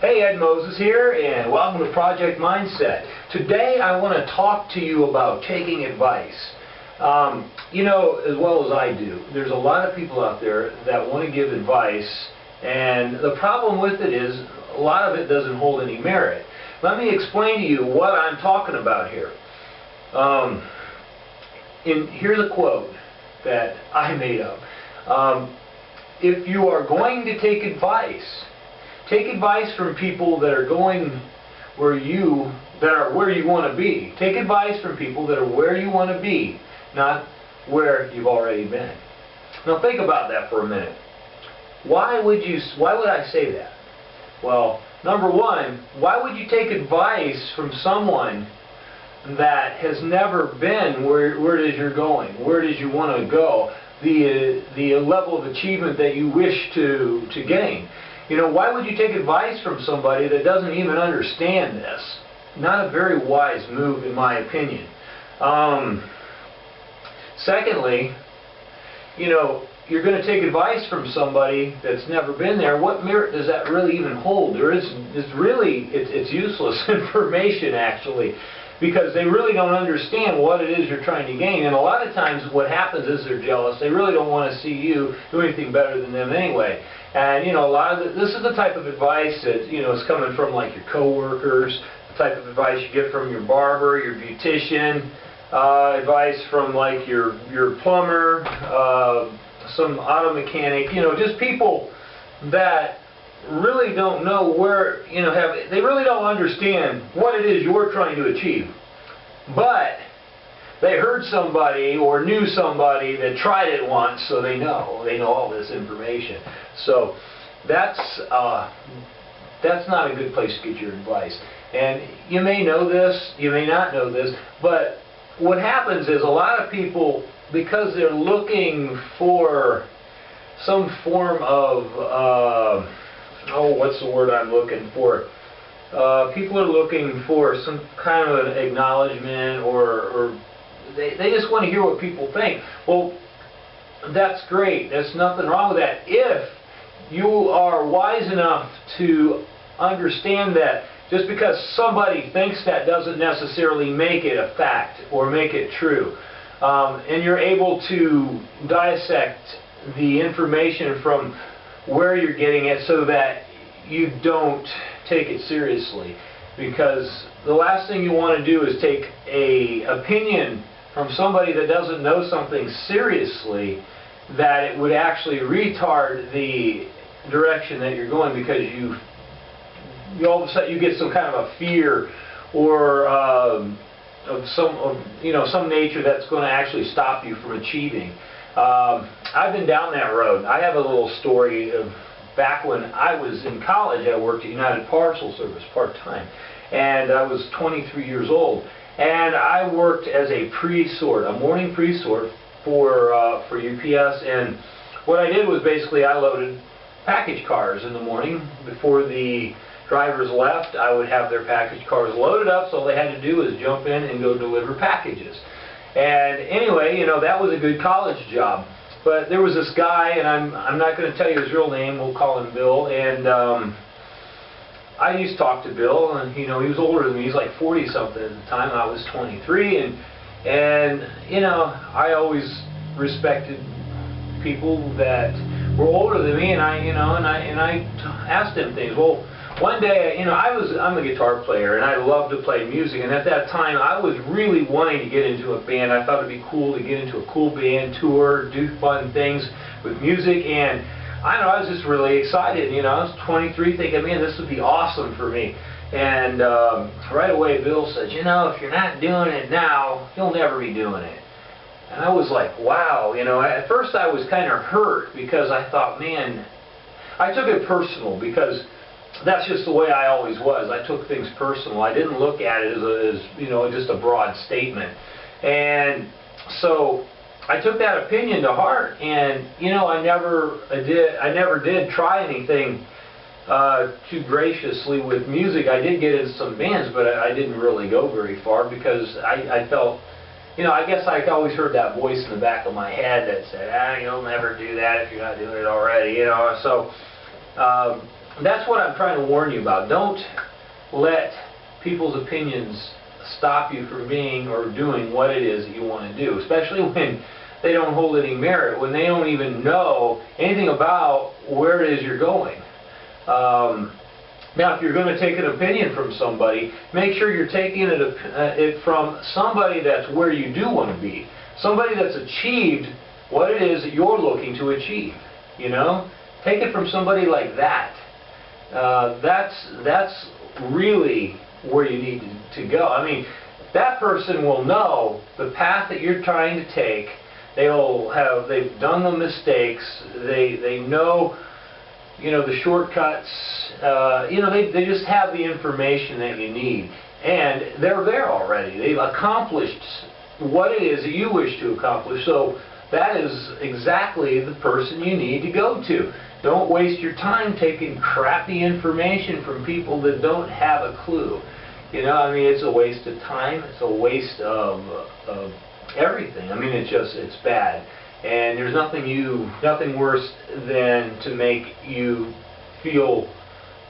Hey, Ed Moses here, and welcome to Project Mindset. Today I want to talk to you about taking advice. You know, as well as I do, there's a lot of people out there that want to give advice, and the problem with it is a lot of it doesn't hold any merit. Let me explain to you what I'm talking about here. Here's a quote that I made up. If you are going to take advice from people that are going where you want to be. Take advice from people that are where you want to be, not where you've already been. Now think about that for a minute. Why would I say that? Well, number one, why would you take advice from someone that has never been where it is you're going, where it is you want to go, the level of achievement that you wish to gain? You know, why would you take advice from somebody that doesn't even understand this? Not a very wise move, in my opinion. Secondly, you know, you're going to take advice from somebody that's never been there. What merit does that really even hold? It's useless information, actually, because they really don't understand what it is you're trying to gain. And a lot of times what happens is they're jealous. They really don't want to see you do anything better than them anyway. And, you know, this is the type of advice that, you know, is coming from like your coworkers, the type of advice you get from your barber, your beautician, advice from like your plumber, some auto mechanic, you know, just people that really don't know where, you know, they really don't understand what it is you're trying to achieve. But they heard somebody or knew somebody that tried it once, so they know all this information. So that's not a good place to get your advice. And you may know this, you may not know this, but what happens is a lot of people, because they're looking for some form of what's the word I'm looking for? People are looking for some kind of an acknowledgement, or they just want to hear what people think. Well, that's great. There's nothing wrong with that if you are wise enough to understand that just because somebody thinks that doesn't necessarily make it a fact or make it true. And you're able to dissect the information from where you're getting it so that you don't take it seriously. Because the last thing you want to do is take an opinion from somebody that doesn't know something seriously, that it would actually retard the direction that you're going, because you all of a sudden you get some kind of a fear or of some nature that's going to actually stop you from achieving. I've been down that road. I have a little story of back when I was in college. I worked at United Parcel Service part-time, and I was 23 years old, and I worked as a pre-sort, a morning pre-sort for UPS. And what I did was basically I loaded package cars in the morning before the drivers left. I would have their package cars loaded up, so all they had to do was jump in and go deliver packages. And anyway, you know, that was a good college job. But there was this guy, and I'm not going to tell you his real name, we'll call him Bill, and I used to talk to Bill, and, you know, he was older than me. He's like 40-something at the time. I was 23, and you know, I always respected people that were older than me, and I asked them things. Well, one day, you know, I'm a guitar player, and I love to play music, and at that time I was really wanting to get into a band. I thought it'd be cool to get into a cool band, tour, do fun things with music, and I don't know, I was just really excited. You know, I was 23 thinking, man, this would be awesome for me. And right away Bill said, you know, if you're not doing it now, you'll never be doing it. And I was like, wow, you know, at first I was kind of hurt, because I thought, man, I took it personal, because that's just the way I always was. I took things personal. I didn't look at it as you know, just a broad statement. And so I took that opinion to heart, and you know, I never did try anything too graciously with music. I did get in some bands, but I didn't really go very far, because I felt, you know, I guess I always heard that voice in the back of my head that said, you'll never do that if you're not doing it already, you know. So that's what I'm trying to warn you about. Don't let people's opinions stop you from being or doing what it is that you want to do, especially when they don't hold any merit, when they don't even know anything about where it is you're going. Now, if you're going to take an opinion from somebody, make sure you're taking it from somebody that's where you do want to be. Somebody that's achieved what it is that you're looking to achieve. You know? Take it from somebody like that. That's really where you need to go. I mean, that person will know the path that you're trying to take. They've done the mistakes. They know, you know, the shortcuts. You know, they just have the information that you need, and they're there already. They've accomplished what it is that you wish to accomplish. So that is exactly the person you need to go to. Don't waste your time taking crappy information from people that don't have a clue. You know, I mean, it's a waste of time. It's a waste of everything. I mean, it's bad. And there's nothing worse than to make you feel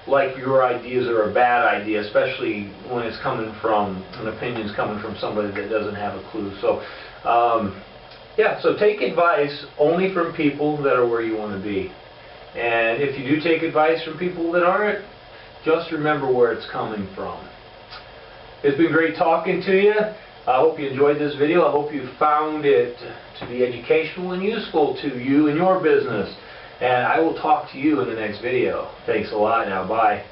like your ideas are a bad idea, especially when it's coming from, an opinion's coming from somebody that doesn't have a clue. So, yeah, so take advice only from people that are where you want to be. And if you do take advice from people that aren't, just remember where it's coming from. It's been great talking to you. I hope you enjoyed this video. I hope you found it to be educational and useful to you and your business. And I will talk to you in the next video. Thanks a lot now. Bye.